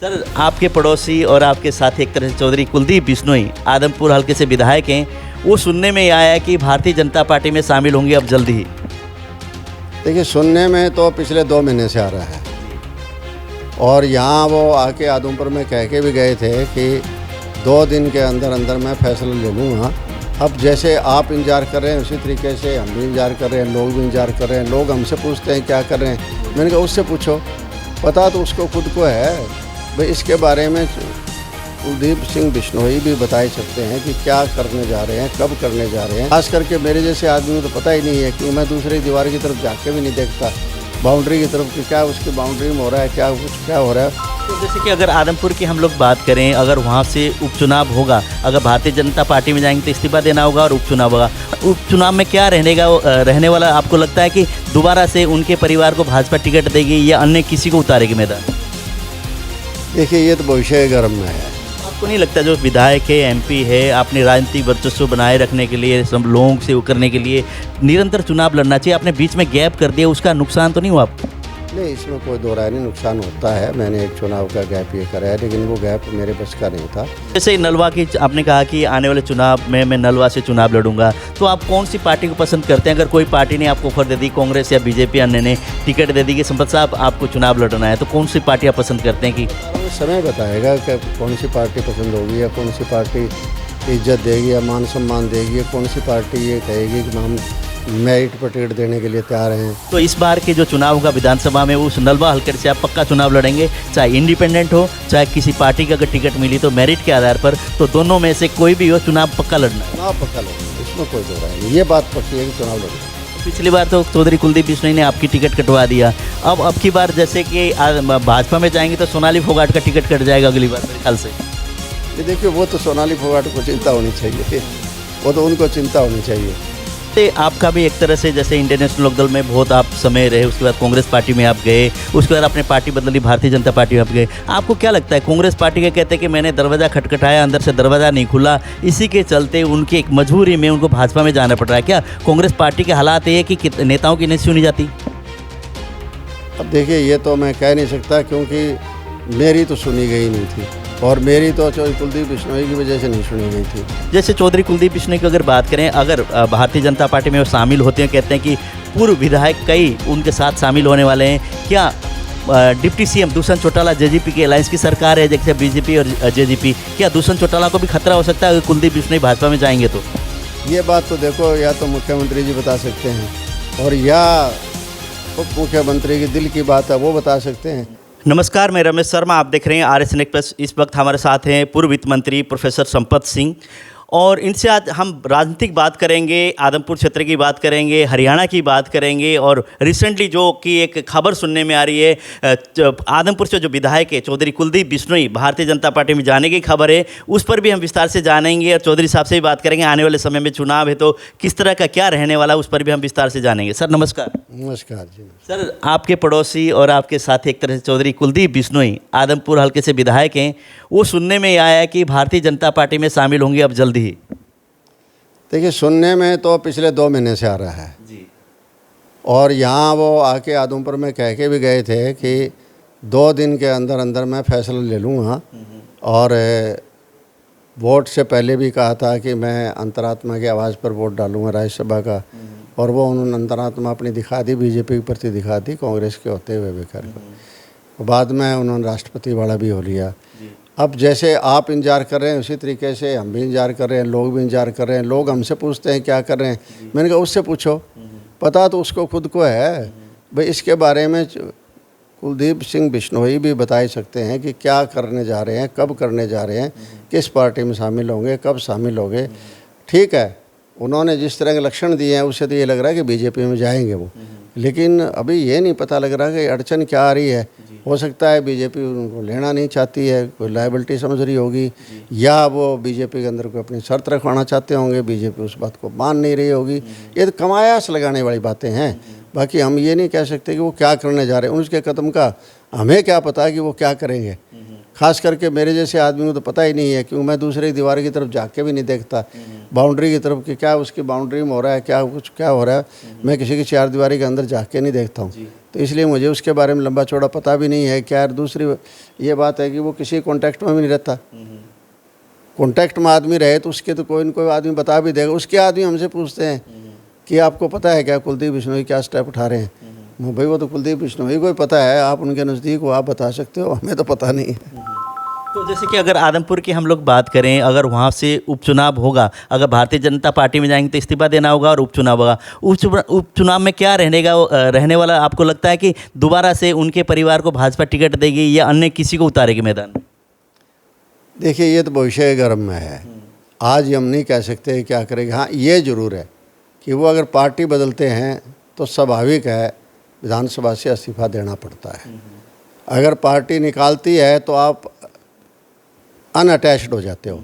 Sir, आपके पड़ोसी और आपके साथी एक तरह से चौधरी कुलदीप बिश्नोई आदमपुर हल्के से विधायक हैं। वो सुनने में आया है कि भारतीय जनता पार्टी में शामिल होंगे अब जल्द ही। देखिए, सुनने में तो पिछले 2 महीने से आ रहा है और यहाँ वो आके आदमपुर में कह के भी गए थे कि 2 दिन के अंदर अंदर मैं फैसला ले लूँगा। अब जैसे आप इंतजार कर रहे हैं उसी तरीके से हम भी इंतजार कर रहे हैं, लोग भी इंतजार कर रहे हैं। लोग हमसे पूछते हैं क्या कर रहे हैं, मैंने कहा उससे पूछो, पता तो उसको खुद को है भाई। इसके बारे में कुलदीप सिंह बिश्नोई भी बता सकते हैं कि क्या करने जा रहे हैं, कब करने जा रहे हैं। खास करके मेरे जैसे आदमी को तो पता ही नहीं है कि मैं दूसरी दीवार की तरफ जाके भी नहीं देखता, बाउंड्री की तरफ कि क्या उसकी बाउंड्री में हो रहा है, क्या हो रहा है। तो जैसे कि अगर आदमपुर की हम लोग बात करें, अगर वहाँ से उपचुनाव होगा, अगर भारतीय जनता पार्टी में जाएंगे तो इस्तीफा देना होगा और उपचुनाव होगा। उपचुनाव में क्या रहने वाला आपको लगता है कि दोबारा से उनके परिवार को भाजपा टिकट देगी या अन्य किसी को उतारेगी मैदान? देखिए, ये तो भविष्य गर्म में है। आपको नहीं लगता जो विधायक है, एमपी है, अपने राजनीतिक वर्चस्व बनाए रखने के लिए, सब लोगों से करने के लिए निरंतर चुनाव लड़ना चाहिए? आपने बीच में गैप कर दिया, उसका नुकसान तो नहीं हुआ आपको? नहीं, इसमें कोई दो राय नहीं, नुकसान होता है। मैंने एक चुनाव का गैप ये करा है, लेकिन वो गैप मेरे बस का नहीं था। जैसे नलवा की आपने कहा कि आने वाले चुनाव में मैं नलवा से चुनाव लड़ूंगा, तो आप कौन सी पार्टी को पसंद करते हैं? अगर कोई पार्टी ने आपको ऑफर दे दी, कांग्रेस या बीजेपी अन्य ने टिकट दे दी कि संपत साहब आपको चुनाव लड़ना है, तो कौन सी पार्टी आप पसंद करते हैं? कि समय बताएगा कि कौन सी पार्टी पसंद होगी या कौन सी पार्टी इज्जत देगी या मान सम्मान देगी या कौन सी पार्टी ये कहेगी कि हम मेरिट पर टिकट देने के लिए तैयार हैं। तो इस बार के जो चुनाव होगा विधानसभा में, उस नलवा हल्के से आप पक्का चुनाव लड़ेंगे, चाहे इंडिपेंडेंट हो चाहे किसी पार्टी का अगर टिकट मिली तो मेरिट के आधार पर, तो दोनों में से कोई भी हो चुनाव पक्का लड़ना है? चुनाव पक्का लड़ेंगे, इसमें कोई दो राय नहीं। ये बात पक्की है कि चुनाव लड़ेंगे। पिछली बार तो चौधरी कुलदीप बिश्नोई ने आपकी टिकट कटवा दिया, अब की बार जैसे कि भाजपा में जाएंगे तो सोनाली फोगाट का टिकट कट जाएगा अगली बार मेरे ख्याल से। ये देखिए, वो तो सोनाली फोगाट को चिंता होनी चाहिए, वो तो उनको चिंता होनी चाहिए। आपका भी एक तरह से जैसे इंडियन नेशनल लोकदल में बहुत आप समय रहे, उसके बाद कांग्रेस पार्टी में आप गए, उसके बाद आपने पार्टी बदली, भारतीय जनता पार्टी में आप गए। आपको क्या लगता है, कांग्रेस पार्टी के कहते हैं कि मैंने दरवाज़ा खटखटाया, अंदर से दरवाज़ा नहीं खुला, इसी के चलते उनकी एक मजबूरी में उनको भाजपा में जाना पड़ रहा है? क्या कांग्रेस पार्टी के हालात ये कि नेताओं की नहीं सुनी जाती? अब देखिए, ये तो मैं कह नहीं सकता क्योंकि मेरी तो सुनी गई नहीं थी और मेरी तो चौधरी कुलदीप बिश्नोई की वजह से नहीं सुनी गई थी। जैसे चौधरी कुलदीप बिश्नोई की अगर बात करें, अगर भारतीय जनता पार्टी में वो शामिल होते हैं, कहते हैं कि पूर्व विधायक कई उनके साथ शामिल होने वाले हैं, क्या deputy CM Dushyant Chautala JJP की अलायंस की सरकार है जैसे बीजेपी और जेजेपी, क्या दुष्यंत चौटाला को भी खतरा हो सकता है अगर कुलदीप बिश्नोई भाजपा में जाएंगे तो? ये बात तो देखो, या तो मुख्यमंत्री जी बता सकते हैं और या उप मुख्यमंत्री की दिल की बात है वो बता सकते हैं। नमस्कार, मैं रमेश शर्मा, आप देख रहे हैं RSN एक्सप्रेस। इस वक्त हमारे साथ हैं पूर्व वित्त मंत्री प्रोफेसर संपत सिंह, और इनसे आज हम राजनीतिक बात करेंगे, आदमपुर क्षेत्र की बात करेंगे, हरियाणा की बात करेंगे, और रिसेंटली जो कि एक खबर सुनने में आ रही है, आदमपुर से जो विधायक है चौधरी कुलदीप बिश्नोई भारतीय जनता पार्टी में जाने की खबर है, उस पर भी हम विस्तार से जानेंगे और चौधरी साहब से भी बात करेंगे। आने वाले समय में चुनाव है तो किस तरह का क्या रहने वाला, उस पर भी हम विस्तार से जानेंगे। सर नमस्कार। नमस्कार जी। सर, आपके पड़ोसी और आपके साथी एक तरह से चौधरी कुलदीप बिश्नोई आदमपुर हल्के से विधायक हैं। वो सुनने में आया है कि भारतीय जनता पार्टी में शामिल होंगे अब जल्द ही। देखिए, सुनने में तो पिछले 2 महीने से आ रहा है जी, और यहाँ वो आके आदमपुर में कह के भी गए थे कि 2 दिन के अंदर अंदर मैं फैसला ले लूँगा और वोट से पहले भी कहा था कि मैं अंतरात्मा की आवाज़ पर वोट डालूँगा राज्यसभा का, और वो उन्होंने अंतरात्मा अपनी दिखा दी, बीजेपी के प्रति दिखा दी, कांग्रेस के होते हुए भी कर। बाद में उन्होंने राष्ट्रपति वाला भी हो लिया। अब जैसे आप इंतजार कर रहे हैं उसी तरीके से हम भी इंतजार कर रहे हैं, लोग भी इंतजार कर रहे हैं। लोग हमसे पूछते हैं क्या कर रहे हैं, मैंने कहा उससे पूछो, पता तो उसको खुद को है भाई। इसके बारे में कुलदीप सिंह बिश्नोई भी बता सकते हैं कि क्या करने जा रहे हैं, कब करने जा रहे हैं, किस पार्टी में शामिल होंगे, कब शामिल होंगे। ठीक है, उन्होंने जिस तरह के लक्षण दिए हैं उससे तो ये लग रहा है कि बीजेपी में जाएंगे वो, लेकिन अभी ये नहीं पता लग रहा कि अड़चन क्या आ रही है। हो सकता है बीजेपी उनको लेना नहीं चाहती है, कोई लायबिलिटी समझ रही होगी, या वो बीजेपी के अंदर कोई अपनी शर्त रखवाना चाहते होंगे, बीजेपी उस बात को मान नहीं रही होगी। ये तो कमायास लगाने वाली बातें हैं। बाकी हम ये नहीं कह सकते कि वो क्या करने जा रहे हैं, उनके कदम का हमें क्या पता कि वो क्या करेंगे। खास करके मेरे जैसे आदमी को तो पता ही नहीं है, क्योंकि मैं दूसरे की दीवार की तरफ जाके भी नहीं देखता, बाउंड्री की तरफ कि क्या उसकी बाउंड्री में हो रहा है, क्या कुछ क्या हो रहा है, मैं किसी की चार दीवारी के अंदर जाके नहीं देखता हूँ। तो इसलिए मुझे उसके बारे में लंबा चौड़ा पता भी नहीं है क्या। दूसरी ये बात है कि वो किसी कॉन्टैक्ट में भी नहीं रहता। कॉन्टैक्ट में आदमी रहे तो उसके तो कोई न कोई आदमी बता भी देगा। उसके आदमी हमसे पूछते हैं कि आपको पता है क्या कुलदीप बिश्नोई क्या स्टेप उठा रहे हैं। भाई वो तो कुलदीप बिश्नोई को ही पता है, आप उनके नज़दीक हो, आप बता सकते हो, हमें तो पता नहीं है। तो जैसे कि अगर आदमपुर की हम लोग बात करें, अगर वहाँ से उपचुनाव होगा, अगर भारतीय जनता पार्टी में जाएंगे तो इस्तीफा देना होगा और उपचुनाव होगा। उपचुनाव में क्या रहने वाला आपको लगता है कि दोबारा से उनके परिवार को भाजपा टिकट देगी या अन्य किसी को उतारेगी मैदान में? देखिए ये तो भविष्य गर्म में है, आज हम नहीं कह सकते क्या करेगा। हाँ ये ज़रूर है कि वो अगर पार्टी बदलते हैं तो स्वाभाविक है विधानसभा से इस्तीफा देना पड़ता है। अगर पार्टी निकालती है तो आप अनअटैच्ड हो जाते हो,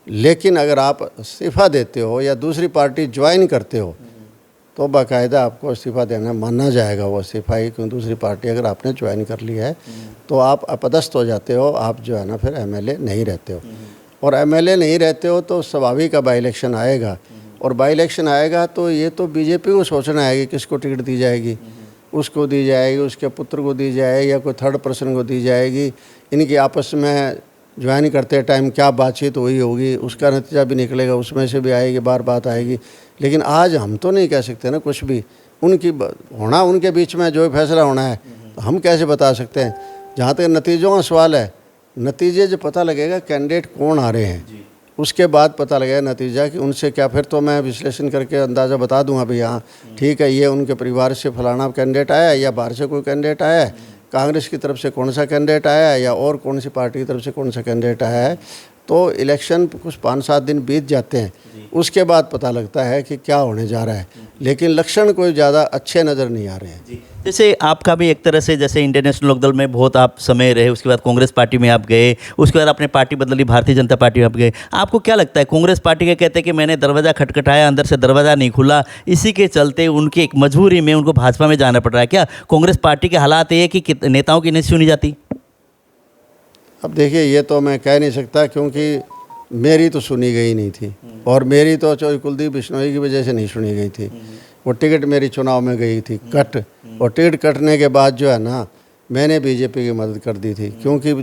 लेकिन अगर आप इस्तीफा देते हो या दूसरी पार्टी ज्वाइन करते हो तो बाकायदा आपको इस्तीफा देना माना जाएगा वो इस्तीफा ही, क्योंकि दूसरी पार्टी अगर आपने ज्वाइन कर ली है तो आप अपदस्थ हो जाते हो, आप जो है ना फिर एमएलए नहीं रहते हो। और एमएलए नहीं रहते हो तो स्वाभाविक बाई इलेक्शन आएगा, और बाई इलेक्शन आएगा तो ये तो बीजेपी को सोचना है कि किसको टिकट दी जाएगी, उसको दी जाएगी, उसके पुत्र को दी जाएगी या कोई थर्ड पर्सन को दी जाएगी। इनकी आपस में ज्वाइन करते टाइम क्या बातचीत हुई होगी, उसका नतीजा भी निकलेगा, उसमें से भी आएगी, बार बात आएगी। लेकिन आज हम तो नहीं कह सकते ना कुछ भी, उनकी होना उनके बीच में जो फैसला होना है तो हम कैसे बता सकते हैं। जहाँ तक नतीजों का सवाल है, नतीजे जो पता लगेगा कैंडिडेट कौन आ रहे हैं, उसके बाद पता लगेगा नतीजा कि उनसे क्या। फिर तो मैं विश्लेषण करके अंदाज़ा बता दूंगा भाई हाँ ठीक है ये उनके परिवार से फलाना कैंडिडेट आया है या बाहर से कोई कैंडिडेट आया है, कांग्रेस की तरफ से कौन सा कैंडिडेट आया है या और कौन सी पार्टी की तरफ से कौन सा कैंडिडेट आया है। तो इलेक्शन कुछ 5-7 दिन बीत जाते हैं, उसके बाद पता लगता है कि क्या होने जा रहा है, लेकिन लक्षण कोई ज़्यादा अच्छे नज़र नहीं आ रहे हैं। जैसे आपका भी एक तरह से जैसे इंडियन नेशनल लोकदल में बहुत आप समय रहे, उसके बाद कांग्रेस पार्टी में आप गए, उसके बाद आपने पार्टी बदली, भारतीय जनता पार्टी में आप गए। आपको क्या लगता है, कांग्रेस पार्टी के कहते हैं कि मैंने दरवाज़ा खटखटाया, अंदर से दरवाज़ा नहीं खुला, इसी के चलते उनकी एक मजबूरी में उनको भाजपा में जाना पड़ रहा है। क्या कांग्रेस पार्टी के हालात ये कि नेताओं की नहीं सुनी जाती? अब देखिए ये तो मैं कह नहीं सकता, क्योंकि मेरी तो सुनी गई नहीं थी, और मेरी तो कुलदीप बिश्नोई की वजह से नहीं सुनी गई थी। वो टिकट मेरी चुनाव में गई थी कट, और टिकट कटने के बाद जो है ना मैंने बीजेपी की मदद कर दी थी, क्योंकि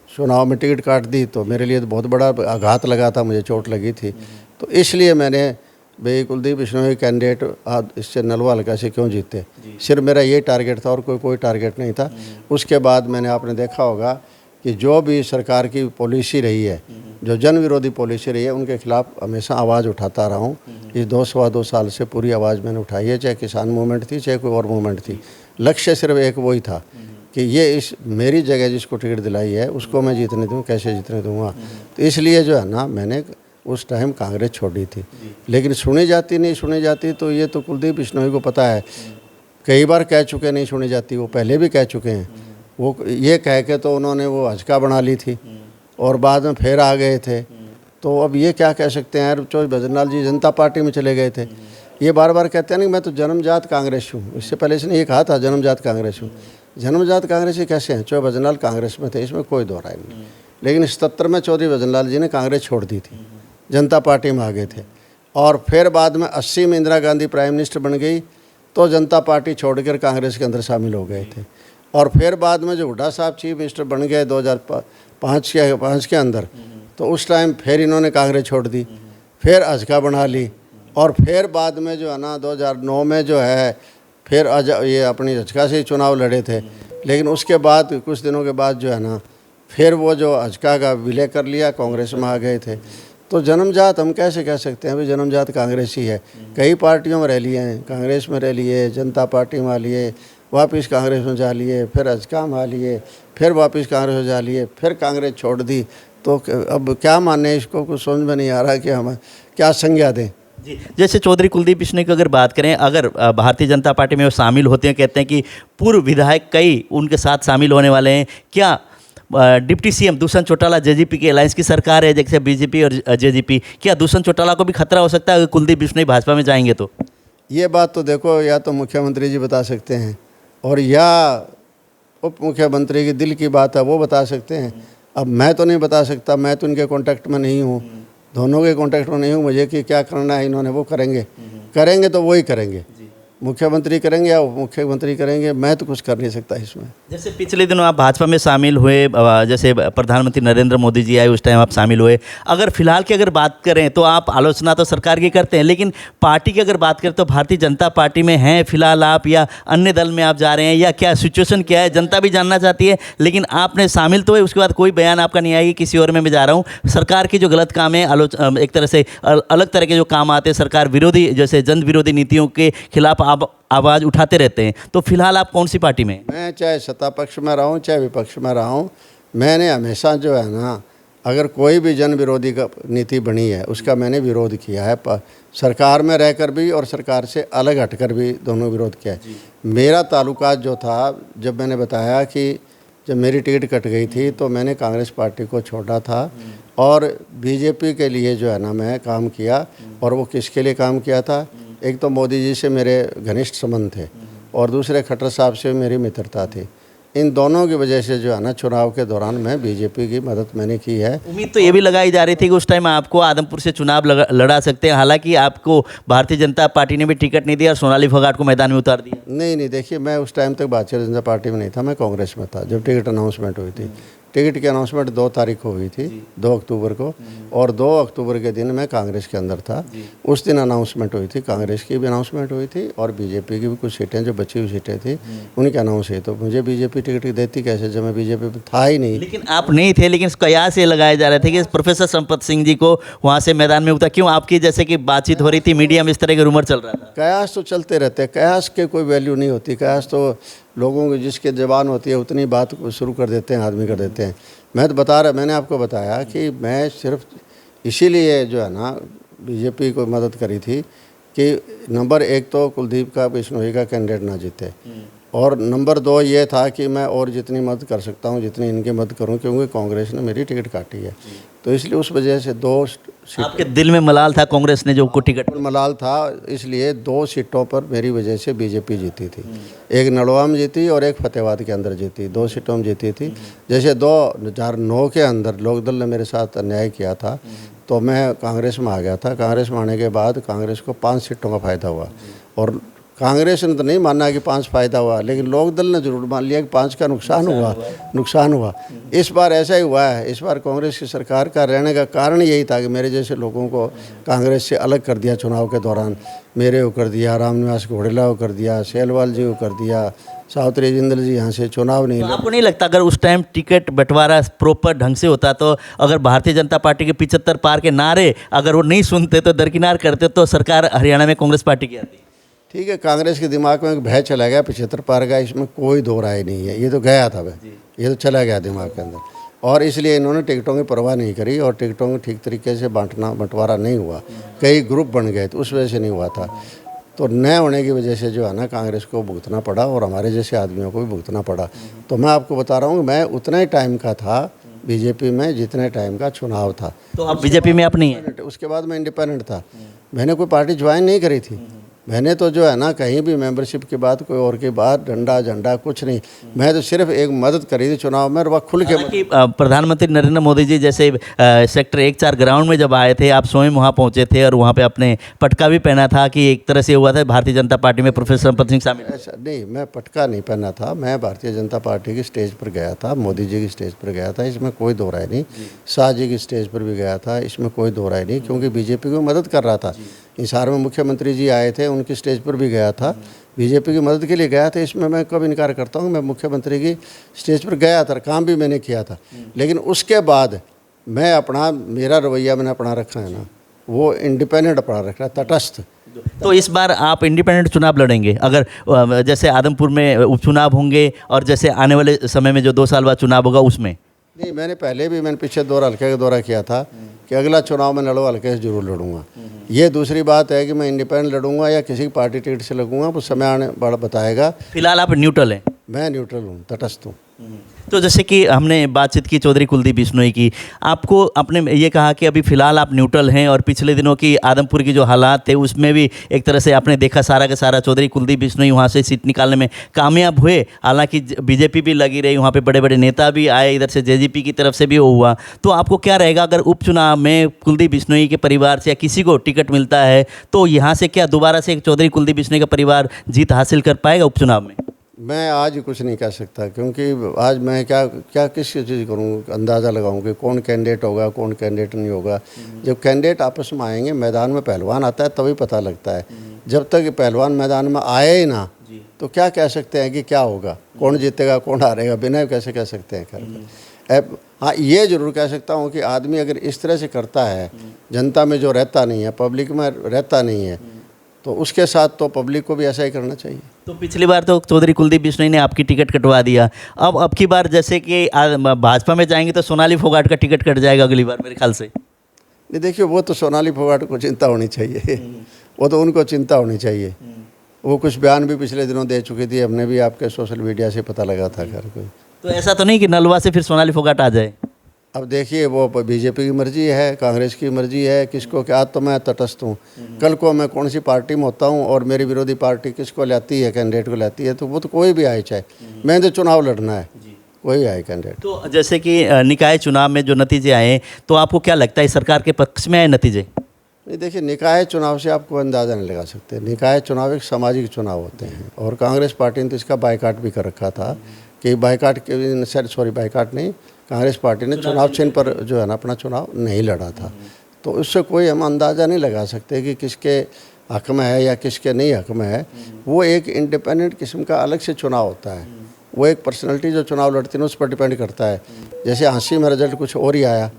चुनाव में टिकट काट दी तो मेरे लिए तो बहुत बड़ा आघात लगा था, मुझे चोट लगी थी। तो इसलिए मैंने भाई कुलदीप बिश्नोई कैंडिडेट इससे नलवा हल्का से क्यों जीते, सिर्फ मेरा ये टारगेट था और कोई टारगेट नहीं था। उसके बाद मैंने आपने देखा होगा कि जो भी सरकार की पॉलिसी रही है, जो जन विरोधी पॉलिसी रही है, उनके खिलाफ हमेशा आवाज़ उठाता रहा हूँ। इस 2-2.25 साल से पूरी आवाज़ मैंने उठाई है, चाहे किसान मूवमेंट थी चाहे कोई और मूवमेंट थी। लक्ष्य सिर्फ एक वही था कि ये इस मेरी जगह जिसको टिकट दिलाई है उसको मैं जीतने दूँ, कैसे जीतने दूँगा। तो इसलिए जो है ना मैंने उस टाइम कांग्रेस छोड़ी थी। लेकिन सुनी जाती नहीं सुनी जाती तो ये तो कुलदीप बिश्नोई को पता है, कई बार कह चुके नहीं सुनी जाती, वो पहले भी कह चुके हैं। वो ये कह के तो उन्होंने वो हजका बना ली थी और बाद में फिर आ गए थे। तो अब ये क्या कह सकते हैं यार, चौधरी भजनलाल जी जनता पार्टी में चले गए थे। ये बार बार कहते हैं ना कि मैं तो जन्मजात कांग्रेस हूँ, इससे पहले इसने ये कहा था जन्मजात कांग्रेस हूँ। जन्मजात कांग्रेसी कैसे हैं, चौधरी भजनलाल कांग्रेस में थे, इसमें कोई दो राय नहीं। लेकिन 77 में चौधरी भजनलाल जी ने कांग्रेस छोड़ दी थी, जनता पार्टी में आ गए थे। और फिर बाद में 80 में इंदिरा गांधी प्राइम मिनिस्टर बन गई तो जनता पार्टी छोड़कर कांग्रेस के अंदर शामिल हो गए थे। और फिर बाद में जो हुड्डा साहब चीफ मिनिस्टर बन गए 2005 के अंदर, तो उस टाइम फिर इन्होंने कांग्रेस छोड़ दी, फिर हजका बना ली। और फिर बाद में जो है ना 2009 में जो है फिर ये अपनी हजका से ही चुनाव लड़े थे। लेकिन उसके बाद कुछ दिनों के बाद जो है ना फिर वो जो हजका का विलय कर लिया, कांग्रेस में आ गए थे। तो जन्मजात हम कैसे कह सकते हैं भाई जन्मजात कांग्रेसी है। कई पार्टियों में रह लिए हैं, कांग्रेस में रह लिए, जनता पार्टी में आ लिए, वापस कांग्रेस में जा लिए, फिर हजका में आ लिए, फिर वापस कांग्रेस में जा लिए, फिर कांग्रेस छोड़ दी। तो अब क्या माने, इसको कुछ समझ में नहीं आ रहा कि हम क्या संज्ञा दें। जी, जैसे चौधरी कुलदीप बिश्नोई की अगर बात करें, अगर भारतीय जनता पार्टी में वो शामिल होते हैं, कहते हैं कि पूर्व विधायक कई उनके साथ शामिल होने वाले हैं, क्या deputy CM Dushyant Chautala JJP की अलायंस की सरकार है जैसे बीजेपी और जेजेपी, क्या दुष्यंत चौटाला को भी खतरा हो सकता है अगर कुलदीप बिश्नोई भाजपा में जाएंगे तो? ये बात तो देखो या तो मुख्यमंत्री जी बता सकते हैं और या उप मुख्यमंत्री की दिल की बात है वो बता सकते हैं। अब मैं तो नहीं बता सकता, मैं तो इनके कांटेक्ट में नहीं हूँ, दोनों के कांटेक्ट में नहीं हूँ। मुझे कि क्या करना है इन्होंने वो करेंगे तो वही करेंगे, मुख्यमंत्री करेंगे या उप मुख्यमंत्री करेंगे, मैं तो कुछ कर नहीं सकता इसमें। जैसे पिछले दिनों आप भाजपा में शामिल हुए, जैसे प्रधानमंत्री नरेंद्र मोदी जी आए उस टाइम आप शामिल हुए। अगर फिलहाल की अगर बात करें तो आप आलोचना तो सरकार की करते हैं, लेकिन पार्टी की अगर बात करें तो भारतीय जनता पार्टी में हैं फिलहाल आप, या अन्य दल में आप जा रहे हैं, या क्या सिचुएशन क्या है, जनता भी जानना चाहती है। लेकिन आपने शामिल तो है, उसके बाद कोई बयान आपका नहीं आएगी किसी और में मैं जा रहा हूँ। सरकार की जो गलत काम है, एक तरह से अलग तरह के जो काम आते हैं सरकार विरोधी, जैसे जन विरोधी नीतियों के खिलाफ आप आवाज़ उठाते रहते हैं, तो फिलहाल आप कौन सी पार्टी में हैं? मैं चाहे सत्ता पक्ष में रहा हूँ चाहे विपक्ष में रहा हूँ, मैंने हमेशा जो है ना, अगर कोई भी जन विरोधी का नीति बनी है उसका मैंने विरोध किया है, सरकार में रहकर भी और सरकार से अलग हटकर भी दोनों विरोध किया है। मेरा ताल्लुकात जो था, जब मैंने बताया कि जब मेरी टिकट कट गई थी तो मैंने कांग्रेस पार्टी को छोड़ा था और बीजेपी के लिए जो है ना मैं काम किया। और वो किसके लिए काम किया था? एक तो मोदी जी से मेरे घनिष्ठ संबंध थे और दूसरे खट्टर साहब से मेरी मित्रता थी। इन दोनों की वजह से जो है ना चुनाव के दौरान मैं बीजेपी की मदद मैंने की है। उम्मीद तो ये भी लगाई जा रही थी कि उस टाइम आपको आदमपुर से चुनाव लड़ा सकते हैं, हालांकि आपको भारतीय जनता पार्टी ने भी टिकट नहीं दिया और सोनाली फोगाट को मैदान में उतार दिया। नहीं, देखिए मैं उस टाइम तक भारतीय जनता पार्टी में नहीं था, मैं कांग्रेस में था जब टिकट अनाउंसमेंट हुई थी। टिकट की अनाउंसमेंट 2 तारीख को हुई थी, 2 अक्टूबर को, और 2 अक्टूबर के दिन मैं कांग्रेस के अंदर था। उस दिन अनाउंसमेंट हुई थी, कांग्रेस की भी अनाउंसमेंट हुई थी और बीजेपी की भी कुछ सीटें जो बची हुई सीटें थी उनकी अनाउंस हुई। तो मुझे बीजेपी टिकट देती कैसे जब मैं बीजेपी में था ही नहीं। लेकिन आप नहीं थे, लेकिन कयास ये लगाए जा रहे थे कि प्रोफेसर संपत सिंह जी को वहाँ से मैदान में उतार, क्यों? आपकी जैसे कि बातचीत हो रही थी मीडिया में, इस तरह के रूमर चल रहा था। कयास तो चलते रहते हैं, कयास के कोई वैल्यू नहीं होती। कयास तो लोगों की जिसके ज़बान होती है उतनी बात शुरू कर देते हैं, आदमी कर देते हैं। मैं तो मैंने आपको बताया कि मैं सिर्फ इसीलिए जो है ना बीजेपी को मदद करी थी कि नंबर 1 तो कुलदीप का बिश्नोई का कैंडिडेट ना जीते, और नंबर 2 ये था कि मैं और जितनी मदद कर सकता हूँ जितनी इनकी मदद करूँ, क्योंकि कांग्रेस ने मेरी टिकट काटी है। तो इसलिए उस वजह से 2 सीट आपके दिल में मलाल था कांग्रेस ने जो को टिकट मलाल था, इसलिए 2 सीटों पर मेरी वजह से बीजेपी जीती थी। एक नड़वा में जीती और एक फतेहाबाद के अंदर जीती, 2 सीटों में जीती थी। जैसे 2009 के अंदर लोकदल ने मेरे साथ अन्याय किया था तो मैं कांग्रेस में आ गया था। कांग्रेस में आने के बाद कांग्रेस को 5 सीटों का फ़ायदा हुआ, और कांग्रेस ने तो नहीं माना कि 5 फ़ायदा हुआ, लेकिन लोकदल ने जरूर मान लिया कि 5 का नुकसान हुआ। इस बार ऐसा ही हुआ है। इस बार कांग्रेस की सरकार का रहने का कारण यही था कि मेरे जैसे लोगों को कांग्रेस से अलग कर दिया चुनाव के दौरान। मेरे को कर दिया, रामनिवास घोड़ेला को कर दिया, सेलवाल जी को कर दिया, सावित्री जिंदल जी यहाँ से चुनाव नहीं तो आपको नहीं लगता अगर उस टाइम टिकट बंटवारा प्रॉपर ढंग से होता, तो अगर भारतीय जनता पार्टी के 75 पार के नारे अगर वो नहीं सुनते तो दरकिनार करते, तो सरकार हरियाणा में कांग्रेस पार्टी की आती? ठीक है, कांग्रेस के दिमाग में एक भय चला गया 75 पार का, इसमें कोई दो राय नहीं है। ये तो गया था वह, ये तो चला गया दिमाग के अंदर, और इसलिए इन्होंने टिकटों की परवाह नहीं करी और टिकटों को ठीक तरीके से बंटवारा नहीं हुआ। कई ग्रुप बन गए तो उस वजह से नहीं हुआ था। तो न होने की वजह से जो है ना कांग्रेस को भुगतना पड़ा और हमारे जैसे आदमियों को भी भुगतना पड़ा। तो मैं आपको बता रहा हूँ मैं उतने टाइम का था बीजेपी में जितने टाइम का चुनाव था। तो आप बीजेपी में आप नहीं हैं? उसके बाद मैं इंडिपेंडेंट था, मैंने कोई पार्टी ज्वाइन नहीं करी थी। मैंने तो जो है ना कहीं भी मेंबरशिप की बात कोई और की बात डंडा झंडा कुछ नहीं, मैं तो सिर्फ एक मदद करी थी चुनाव में, और वह खुल के प्रधानमंत्री नरेंद्र मोदी जी जैसे सेक्टर 1-4 ग्राउंड में जब आए थे, आप स्वयं वहाँ पहुँचे थे और वहाँ पे अपने पटका भी पहना था कि एक तरह से हुआ था भारतीय जनता पार्टी में प्रोफेसर संपत सिंह शामिल? ऐसा नहीं, मैं पटका नहीं पहना था, मैं भारतीय जनता पार्टी की स्टेज पर गया था, मोदी जी की स्टेज पर गया था, इसमें कोई दो राय नहीं। शाह जी की स्टेज पर भी गया था, इसमें कोई दो राय नहीं, क्योंकि बीजेपी को मदद कर रहा था। हिसार में मुख्यमंत्री जी आए थे, उनकी स्टेज पर भी गया था, बीजेपी की मदद के लिए गया था। इसमें मैं कब इनकार करता हूँ, मैं मुख्यमंत्री की स्टेज पर गया था, काम भी मैंने किया था, लेकिन उसके बाद मैं अपना मेरा रवैया मैंने अपना रखा है ना, वो इंडिपेंडेंट अपना रखा है, तटस्थ। तो इस बार आप इंडिपेंडेंट चुनाव लड़ेंगे? अगर जैसे आदमपुर में उपचुनाव होंगे और जैसे आने वाले समय में जो 2 साल बाद चुनाव होगा उसमें? नहीं, मैंने पीछे 2 हल्के का दौरा किया था कि अगला चुनाव में लड़ो हल्के से जरूर लड़ूंगा। ये दूसरी बात है कि मैं इंडिपेंडेंट लड़ूंगा या किसी पार्टी टिकट से लगूंगा, वो समय आने बड़ा बताएगा। फिलहाल आप न्यूट्रल हैं? मैं न्यूट्रल हूँ, तटस्थ हूँ। तो जैसे कि हमने बातचीत की चौधरी कुलदीप बिश्नोई की, आपको आपने ये कहा कि अभी फ़िलहाल आप न्यूट्रल हैं और पिछले दिनों की आदमपुर की जो हालात थे उसमें भी एक तरह से आपने देखा सारा का सारा चौधरी कुलदीप बिश्नोई वहाँ से सीट निकालने में कामयाब हुए। हालांकि बीजेपी भी लगी रही, वहाँ पे बड़े बड़े नेता भी आए, इधर से जेजेपी की तरफ से भी वो हुआ। तो आपको क्या रहेगा अगर उपचुनाव में कुलदीप बिश्नोई के परिवार से या किसी को टिकट मिलता है तो यहाँ से क्या दोबारा से चौधरी कुलदीप बिश्नोई का परिवार जीत हासिल कर पाएगा उपचुनाव में? मैं आज कुछ नहीं कह सकता, क्योंकि आज मैं क्या किस चीज़ करूँ, अंदाज़ा लगाऊं कि कौन कैंडिडेट होगा कौन कैंडिडेट नहीं होगा। जब कैंडिडेट आपस में आएंगे, मैदान में पहलवान आता है तभी पता लगता है। जब तक पहलवान मैदान में आए ही ना तो क्या कह सकते हैं कि क्या होगा, कौन जीतेगा कौन हारेगा, बिना कैसे कह सकते हैं खैर। हाँ, ये ज़रूर कह सकता हूँ कि आदमी अगर इस तरह से करता है, जनता में जो रहता नहीं है, पब्लिक में रहता नहीं है, तो उसके साथ तो पब्लिक को भी ऐसा ही करना चाहिए। तो पिछली बार तो चौधरी कुलदीप बिश्नोई ने आपकी टिकट कटवा दिया, अब की बार जैसे कि भाजपा में जाएंगे तो सोनाली फोगाट का टिकट कट जाएगा अगली बार मेरे ख्याल से। नहीं, देखिए वो तो सोनाली फोगाट को चिंता होनी चाहिए, वो तो उनको चिंता होनी चाहिए। वो कुछ बयान भी पिछले दिनों दे चुकी थी, हमने भी आपके सोशल मीडिया से पता लगा था खैर कोई। तो ऐसा तो नहीं कि नलवा से फिर सोनाली फोगाट आ जाए? अब देखिए, वो बीजेपी की मर्जी है, कांग्रेस की मर्जी है, किसको क्या। आज तो मैं तटस्थ हूँ, कल को मैं कौन सी पार्टी में होता हूँ और मेरी विरोधी पार्टी किसको लाती है, कैंडिडेट को लाती है, तो वो तो कोई भी आए, चाहे मैंने तो चुनाव लड़ना है, कोई आए कैंडिडेट। तो जैसे कि निकाय चुनाव में जो नतीजे आए, तो आपको क्या लगता है सरकार के पक्ष में आए नतीजे? नहीं, देखिए, निकाय चुनाव से आपको अंदाज़ा नहीं लगा सकते। निकाय चुनाव एक सामाजिक चुनाव होते हैं, और कांग्रेस पार्टी ने तो इसका बायकाट भी कर रखा था कि बायकाट के बायकाट नहीं, कांग्रेस पार्टी ने चुनाव चिन्ह पर जो है ना अपना चुनाव नहीं लड़ा था। तो उससे कोई हम अंदाज़ा नहीं लगा सकते कि किसके हक में है या किसके नहीं हक में है। वो एक इंडिपेंडेंट किस्म का अलग से चुनाव होता है। वो एक पर्सनैलिटी जो चुनाव लड़ती है उस पर डिपेंड करता है। जैसे हाँसी में रिजल्ट कुछ और ही आया,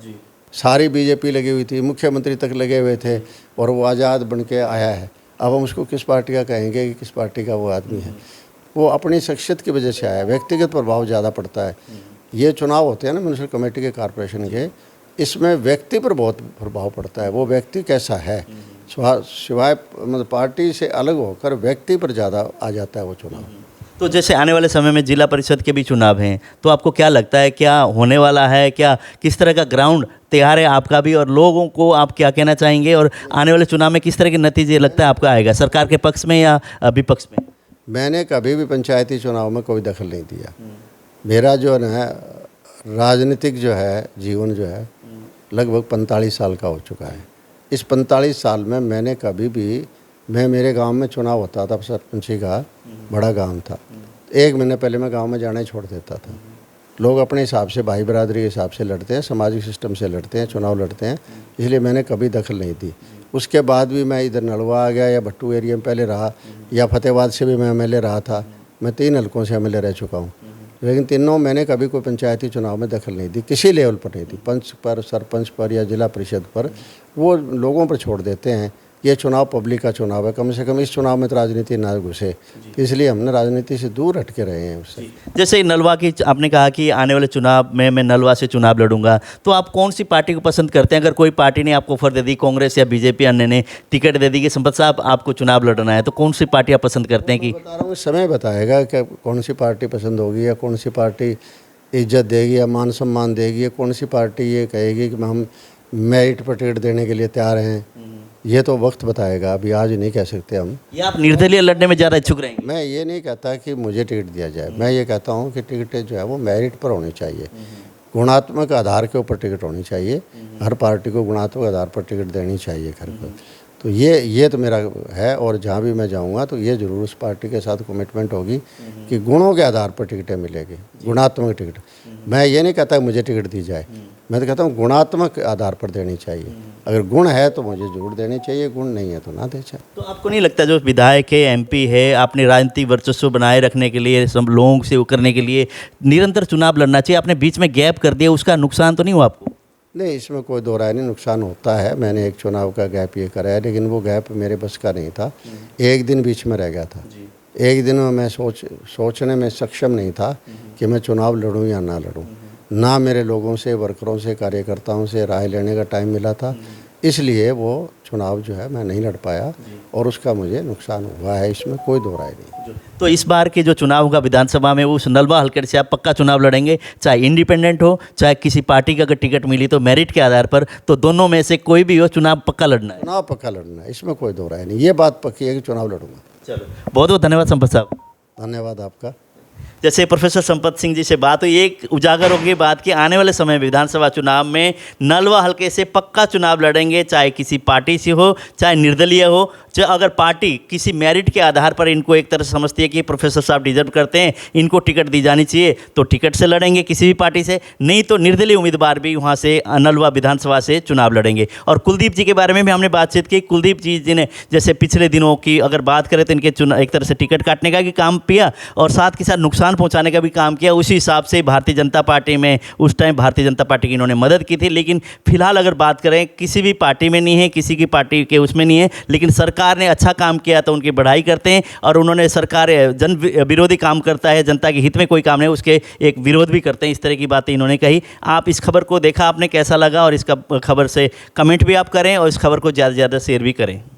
सारी बीजेपी लगी हुई थी, मुख्यमंत्री तक लगे हुए थे, और वो आज़ाद बन के आया है। अब हम उसको किस पार्टी का कहेंगे कि किस पार्टी का वो आदमी है? वो अपनी शख्सियत की वजह से आया, व्यक्तिगत प्रभाव ज़्यादा पड़ता है। ये चुनाव होते हैं ना म्यूनसिपल कमेटी के, कॉरपोरेशन के, इसमें व्यक्ति पर बहुत प्रभाव पड़ता है। वो व्यक्ति कैसा है, सिवाय मतलब पार्टी से अलग होकर व्यक्ति पर ज़्यादा आ जाता है वो चुनाव। तो जैसे आने वाले समय में जिला परिषद के भी चुनाव हैं, तो आपको क्या लगता है क्या होने वाला है, क्या किस तरह का ग्राउंड तैयार है आपका भी, और लोगों को आप क्या कहना चाहेंगे, और आने वाले चुनाव में किस तरह के नतीजे लगता है आपका आएगा, सरकार के पक्ष में या विपक्ष में? मैंने कभी भी पंचायती चुनाव में कोई दखल नहीं दिया। मेरा जो है राजनीतिक जो है जीवन जो है लगभग 45 साल का हो चुका है। इस 45 साल में मैंने कभी भी, मेरे गांव में चुनाव होता था सरपंची का, बड़ा गांव था, 1 महीने पहले मैं गांव में जाना ही छोड़ देता था। लोग अपने हिसाब से, भाई बरादरी के हिसाब से लड़ते हैं, सामाजिक सिस्टम से लड़ते हैं, चुनाव लड़ते हैं, इसलिए मैंने कभी दखल नहीं दी। उसके बाद भी मैं इधर नलवा आ गया या भट्टू एरिया में पहले रहा, या फतेहाबाद से भी मैं एमएलए रहा था। मैं 3 हलकों से एमएलए रह चुका हूँ, लेकिन तीनों मैंने कभी कोई पंचायती चुनाव में दखल नहीं दी, किसी लेवल पर नहीं दी। पंच पर, सरपंच पर या जिला परिषद पर, वो लोगों पर छोड़ देते हैं। ये चुनाव पब्लिक का चुनाव है, कम से कम इस चुनाव में तो राजनीति ना घुसे, तो इसलिए हमने राजनीति से दूर हट के रहे हैं उससे। जैसे नलवा की आपने कहा कि आने वाले चुनाव में मैं नलवा से चुनाव लड़ूंगा, तो आप कौन सी पार्टी को पसंद करते हैं? अगर कोई पार्टी ने आपको ऑफर दे दी, कांग्रेस या बीजेपी अन्य ने टिकट दे दी कि संपत साहब आपको चुनाव लड़ना है, तो कौन सी पार्टी आप पसंद करते हैं? कि बता रहा हूँ, समय बताएगा कि कौन सी पार्टी पसंद होगी, या कौन सी पार्टी इज्जत देगी या मान सम्मान देगी, या कौन सी पार्टी ये कहेगी कि हम मेरिट पर टिकट देने के लिए तैयार हैं। ये तो वक्त बताएगा, अभी आज नहीं कह सकते हम। या आप निर्दलीय लड़ने में ज़्यादा इच्छुक रहेंगे? मैं ये नहीं कहता कि मुझे टिकट दिया जाए, मैं ये कहता हूँ कि टिकटें जो है वो मेरिट पर होनी चाहिए, गुणात्मक आधार के ऊपर टिकट होनी चाहिए। हर पार्टी को गुणात्मक आधार पर टिकट देनी चाहिए घर पर। तो ये तो मेरा है, और जहाँ भी मैं जाऊँगा तो ये ज़रूर उस पार्टी के साथ कमिटमेंट होगी कि गुणों के आधार पर टिकटें मिलेगी, गुणात्मक टिकट। मैं ये नहीं कहता मुझे टिकट दी जाए, मैं तो कहता हूँ गुणात्मक आधार पर देनी चाहिए। अगर गुण है तो मुझे जरूर देनी चाहिए, गुण नहीं है तो ना दे चाहिए। तो आपको नहीं लगता जो विधायक है, एमपी है, आपने राजनीतिक वर्चस्व बनाए रखने के लिए, सब लोगों से वो करने के लिए निरंतर चुनाव लड़ना चाहिए? आपने बीच में गैप कर दिया, उसका नुकसान तो नहीं हुआ आपको? नहीं, इसमें कोई दो राय नहीं, नुकसान होता है। मैंने एक चुनाव का गैप ये करा है, लेकिन वो गैप मेरे बस का नहीं था। एक दिन बीच में रह गया था, एक दिन में मैं सोचने में सक्षम नहीं था कि मैं चुनाव लड़ूं या ना लड़ूं। ना मेरे लोगों से, वर्करों से, कार्यकर्ताओं से राय लेने का टाइम मिला था, इसलिए वो चुनाव जो है मैं नहीं लड़ पाया और उसका मुझे नुकसान हुआ है, इसमें कोई दो राय नहीं। तो इस बार के जो चुनाव होगा विधानसभा में उस नलवा हल्के से आप पक्का चुनाव लड़ेंगे, चाहे इंडिपेंडेंट हो चाहे किसी पार्टी का अगर टिकट मिली तो मेरिट के आधार पर, तो दोनों में से कोई भी हो चुनाव पक्का लड़ना है। चुनाव पक्का लड़ना है, इसमें कोई दो राय नहीं, ये बात पक्की है कि चुनाव लड़ूंगा। चलो बहुत बहुत धन्यवाद संपत साहब। धन्यवाद आपका। जैसे प्रोफेसर संपत सिंह जी से बात हुई, एक उजागर होगी बात कि आने वाले समय में विधानसभा चुनाव में नलवा हल्के से पक्का चुनाव लड़ेंगे, चाहे किसी पार्टी से हो चाहे निर्दलीय हो। चाहे अगर पार्टी किसी मेरिट के आधार पर इनको एक तरह से समझती है कि प्रोफेसर साहब डिजर्व करते हैं, इनको टिकट दी जानी चाहिए, तो टिकट से लड़ेंगे किसी भी पार्टी से, नहीं तो निर्दलीय उम्मीदवार भी वहाँ से नलवा विधानसभा से चुनाव लड़ेंगे। और कुलदीप जी के बारे में भी हमने बातचीत की। कुलदीप जी ने जैसे पिछले दिनों की अगर बात करें तो इनके एक तरह से टिकट काटने का भी काम किया और साथ के साथ नुकसान पहुंचाने का भी काम किया। उसी हिसाब से भारतीय जनता पार्टी में उस टाइम भारतीय जनता पार्टी की इन्होंने मदद की थी। लेकिन फिलहाल अगर बात करें किसी भी पार्टी में नहीं है, किसी की पार्टी के उसमें नहीं है, लेकिन सरकार ने अच्छा काम किया तो उनकी बढ़ाई करते हैं और उन्होंने सरकार जन विरोधी काम करता है, जनता के हित में कोई काम नहीं, उसके एक विरोध भी करते हैं। इस तरह की बातें इन्होंने कही। आप इस खबर को देखा, आपने कैसा लगा, और इसका खबर से कमेंट भी आप करें और इस खबर को ज़्यादा से ज़्यादा शेयर भी करें।